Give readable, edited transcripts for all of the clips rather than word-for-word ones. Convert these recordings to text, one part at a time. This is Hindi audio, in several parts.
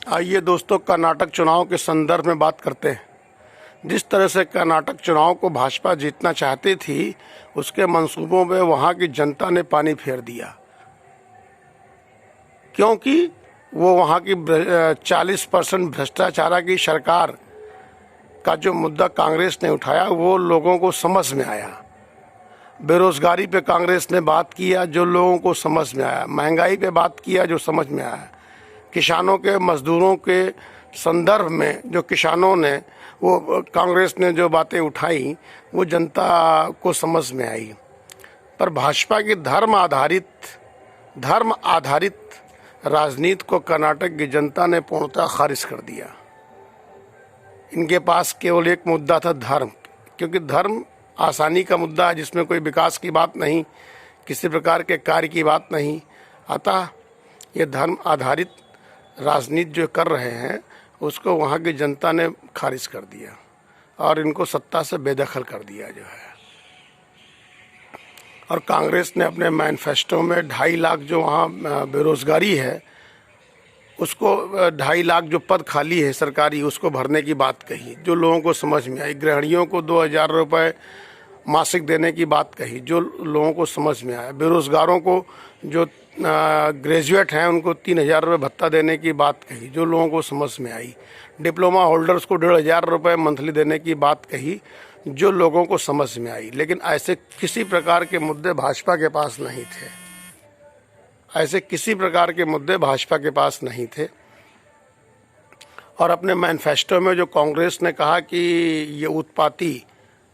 आइए दोस्तों, कर्नाटक चुनाव के संदर्भ में बात करते हैं। जिस तरह से कर्नाटक चुनाव को भाजपा जीतना चाहती थी, उसके मंसूबों में वहां की जनता ने पानी फेर दिया, क्योंकि वो वहां की 40% भ्रष्टाचार की सरकार का जो मुद्दा कांग्रेस ने उठाया वो लोगों को समझ में आया। बेरोजगारी पे कांग्रेस ने बात किया जो लोगों को समझ में आया। महंगाई पे बात किया जो समझ में आया। किसानों के, मजदूरों के संदर्भ में जो किसानों ने, वो कांग्रेस ने जो बातें उठाई वो जनता को समझ में आई। पर भाजपा की धर्म आधारित राजनीति को कर्नाटक की जनता ने पूर्णतः खारिज कर दिया। इनके पास केवल एक मुद्दा था, धर्म, क्योंकि धर्म आसानी का मुद्दा है जिसमें कोई विकास की बात नहीं, किसी प्रकार के कार्य की बात नहीं। अतः ये धर्म आधारित राजनीति जो कर रहे हैं उसको वहाँ की जनता ने खारिज कर दिया और इनको सत्ता से बेदखल कर दिया जो है। और कांग्रेस ने अपने मैनिफेस्टो में 2.5 लाख जो वहाँ बेरोजगारी है उसको, 2.5 लाख जो पद खाली है सरकारी, उसको भरने की बात कही जो लोगों को समझ में आई। गृहिणियों को 2,000 रुपये मासिक देने की बात कही जो लोगों को समझ में आया। बेरोजगारों को, जो ग्रेजुएट हैं, उनको 3,000 रुपये भत्ता देने की बात कही जो लोगों को समझ में आई। डिप्लोमा होल्डर्स को 1,500 रुपये मंथली देने की बात कही जो लोगों को समझ में आई। लेकिन ऐसे किसी प्रकार के मुद्दे भाजपा के पास नहीं थे। ऐसे किसी प्रकार के मुद्दे भाजपा के पास नहीं थे। और अपने मैनिफेस्टो में जो कांग्रेस ने कहा कि ये उत्पाती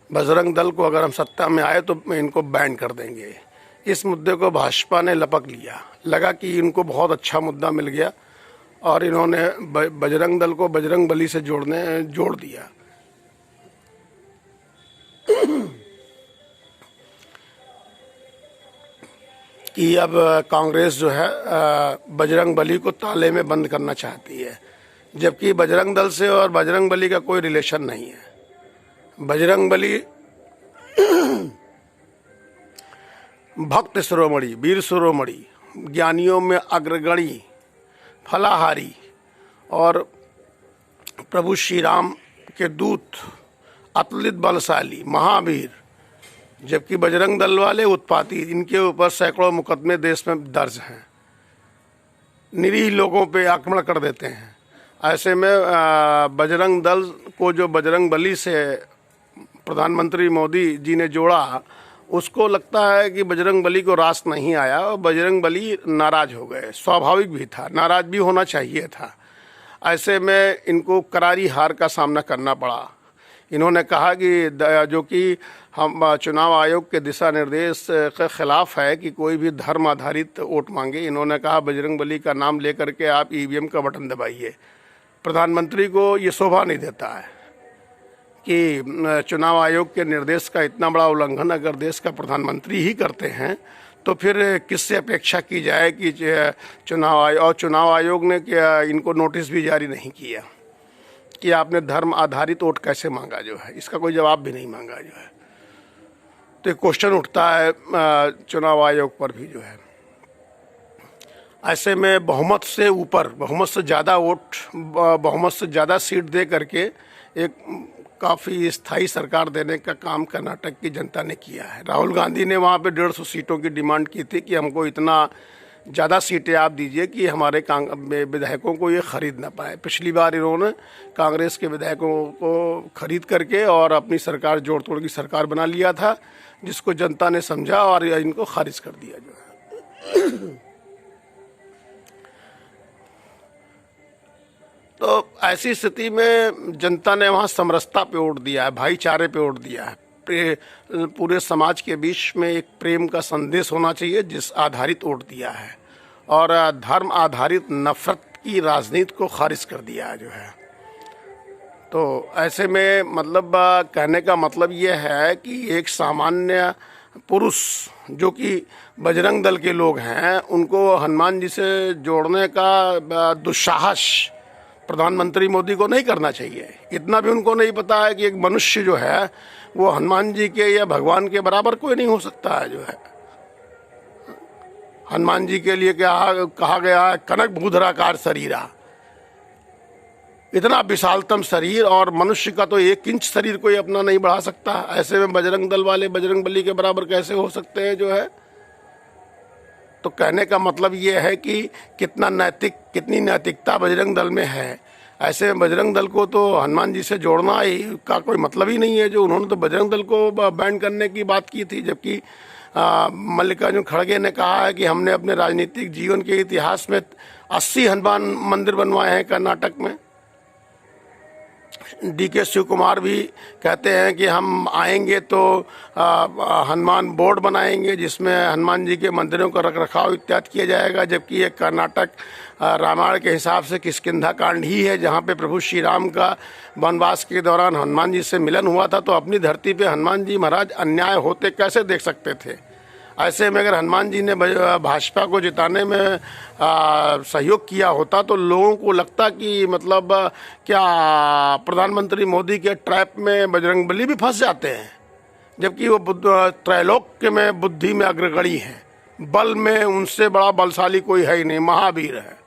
बजरंग दल को अगर हम सत्ता में आए तो इनको बैन कर देंगे, इस मुद्दे को भाजपा ने लपक लिया। लगा कि इनको बहुत अच्छा मुद्दा मिल गया और इन्होंने बजरंग दल को बजरंग बली से जोड़ दिया। कि अब कांग्रेस जो है बजरंग बली को ताले में बंद करना चाहती है, जबकि बजरंग दल से और बजरंग बली का कोई रिलेशन नहीं है। बजरंग बली भक्त शिरोमणि, वीर शिरोमणि, ज्ञानियों में अग्रगणी, फलाहारी और प्रभु श्री राम के दूत, अतुलित बलशाली, महावीर, जबकि बजरंग दल वाले उत्पाती, इनके ऊपर सैकड़ों मुकदमे देश में दर्ज हैं, निरीह लोगों पे आक्रमण कर देते हैं। ऐसे में बजरंग दल को जो बजरंग बली से प्रधानमंत्री मोदी जी ने जोड़ा, उसको लगता है कि बजरंग बली को रास नहीं आया और बजरंग बली नाराज हो गए। स्वाभाविक भी था, नाराज भी होना चाहिए था। ऐसे में इनको करारी हार का सामना करना पड़ा। इन्होंने कहा कि जो कि हम चुनाव आयोग के दिशा निर्देश के खिलाफ है कि कोई भी धर्म आधारित वोट मांगे। इन्होंने कहा बजरंग बली का नाम लेकर के आप ईवीएम का बटन दबाइए। प्रधानमंत्री को ये शोभा नहीं देता है कि चुनाव आयोग के निर्देश का इतना बड़ा उल्लंघन अगर देश का प्रधानमंत्री ही करते हैं तो फिर किससे अपेक्षा की जाए कि चुनाव आयोग ने क्या इनको नोटिस भी जारी नहीं किया कि आपने धर्म आधारित वोट कैसे मांगा जो है, इसका कोई जवाब भी नहीं मांगा जो है। तो एक क्वेश्चन उठता है चुनाव आयोग पर भी जो है। ऐसे में बहुमत से ऊपर, बहुमत से ज़्यादा वोट, बहुमत से ज़्यादा सीट दे करके एक काफ़ी स्थायी सरकार देने का काम कर्नाटक की जनता ने किया है। राहुल गांधी ने वहाँ पे 150 सीटों की डिमांड की थी कि हमको इतना ज़्यादा सीटें आप दीजिए कि हमारे विधायकों को ये खरीद ना पाए। पिछली बार इन्होंने कांग्रेस के विधायकों को खरीद करके और अपनी सरकार जोड़ तोड़ की सरकार बना लिया था, जिसको जनता ने समझा और इनको खारिज कर दिया जो है। तो ऐसी स्थिति में जनता ने वहाँ समरसता पे वोट दिया है, भाईचारे पे वोट दिया है। पूरे समाज के बीच में एक प्रेम का संदेश होना चाहिए, जिस आधारित वोट दिया है और धर्म आधारित नफरत की राजनीति को खारिज कर दिया है जो है। तो ऐसे में मतलब कहने का मतलब ये है कि एक सामान्य पुरुष जो कि बजरंग दल के लोग हैं, उनको हनुमान जी से जोड़ने का दुस्साहस प्रधानमंत्री मोदी को नहीं करना चाहिए। इतना भी उनको नहीं पता है कि एक मनुष्य जो है वो हनुमान जी के या भगवान के बराबर कोई नहीं हो सकता है जो है। हनुमान जी के लिए क्या कहा गया है, कनक भूधराकार शरीरा, इतना विशालतम शरीर, और मनुष्य का तो 1 इंच शरीर कोई अपना नहीं बढ़ा सकता। ऐसे में बजरंग दल वाले बजरंगबली के बराबर कैसे हो सकते हैं जो है। तो कहने का मतलब ये है कि कितनी नैतिकता बजरंग दल में है। ऐसे में बजरंग दल को तो हनुमान जी से जोड़ना ही का कोई मतलब ही नहीं है। जो उन्होंने तो बजरंग दल को बैन करने की बात की थी, जबकि मल्लिकार्जुन खड़गे ने कहा है कि हमने अपने राजनीतिक जीवन के इतिहास में 80 हनुमान मंदिर बनवाए हैं कर्नाटक में। DK शिव कुमार भी कहते हैं कि हम आएंगे तो हनुमान बोर्ड बनाएंगे जिसमें हनुमान जी के मंदिरों का रखरखाव इत्यादि किया जाएगा। जबकि ये कर्नाटक रामायण के हिसाब से किष्किंधा कांड ही है, जहाँ पे प्रभु श्री राम का वनवास के दौरान हनुमान जी से मिलन हुआ था। तो अपनी धरती पे हनुमान जी महाराज अन्याय होते कैसे देख सकते थे। ऐसे में अगर हनुमान जी ने भाजपा को जिताने में सहयोग किया होता तो लोगों को लगता कि मतलब क्या प्रधानमंत्री मोदी के ट्रैप में बजरंगबली भी फंस जाते हैं, जबकि वो त्रैलोक्य में बुद्धि में अग्रगणी है, बल में उनसे बड़ा बलशाली कोई है ही नहीं, महावीर है,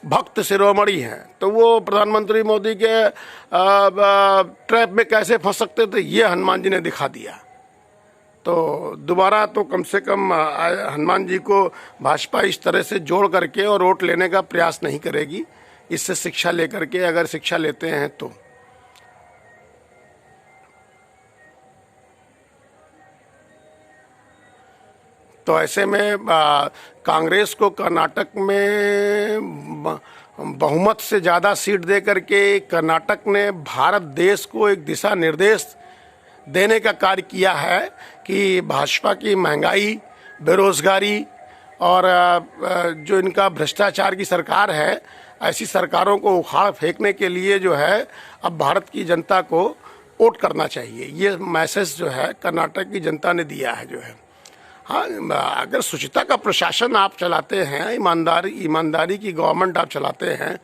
भक्त शिरोमणि हैं। तो वो प्रधानमंत्री मोदी के ट्रैप में कैसे फंस सकते थे, ये हनुमान जी ने दिखा दिया। तो दोबारा तो कम से कम हनुमान जी को भाजपा इस तरह से जोड़ करके और वोट लेने का प्रयास नहीं करेगी। इससे शिक्षा लेकर के, अगर शिक्षा लेते हैं तो ऐसे में कांग्रेस को कर्नाटक में बहुमत से ज़्यादा सीट दे करके कर्नाटक ने भारत देश को एक दिशा निर्देश देने का कार्य किया है कि भाजपा की महंगाई, बेरोजगारी और जो इनका भ्रष्टाचार की सरकार है, ऐसी सरकारों को उखाड़ फेंकने के लिए जो है अब भारत की जनता को वोट करना चाहिए। ये मैसेज जो है कर्नाटक की जनता ने दिया है जो है। हाँ, अगर शुचिता का प्रशासन आप चलाते हैं, ईमानदारी की गवर्नमेंट आप चलाते हैं,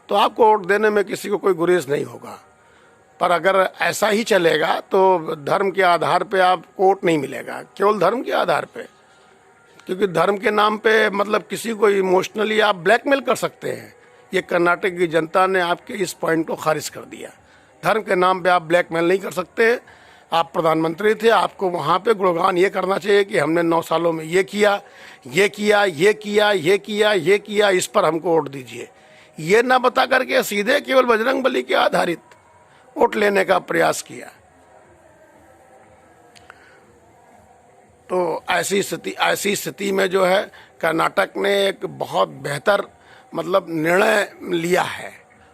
तो आपको वोट देने में किसी को कोई गुरेज नहीं होगा। पर अगर ऐसा ही चलेगा तो धर्म के आधार पे आप वोट नहीं मिलेगा, केवल धर्म के आधार पे, क्योंकि धर्म के नाम पे मतलब किसी को इमोशनली आप ब्लैकमेल कर सकते हैं। ये कर्नाटक की जनता ने आपके इस पॉइंट को खारिज कर दिया। धर्म के नाम पे आप ब्लैकमेल नहीं कर सकते। आप प्रधानमंत्री थे, आपको वहाँ पे गुणगान ये करना चाहिए कि हमने 9 सालों में ये किया, ये किया, ये किया, ये किया, ये किया, इस पर हमको वोट दीजिए। ये ना बता करके सीधे केवल बजरंगबली के आधारित वोट लेने का प्रयास किया। तो ऐसी स्थिति में जो है कर्नाटक ने एक बहुत बेहतर मतलब निर्णय लिया है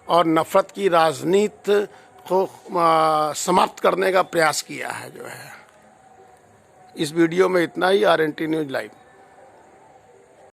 और नफरत की राजनीति को समाप्त करने का प्रयास किया है जो है। इस वीडियो में इतना ही। RNT news live.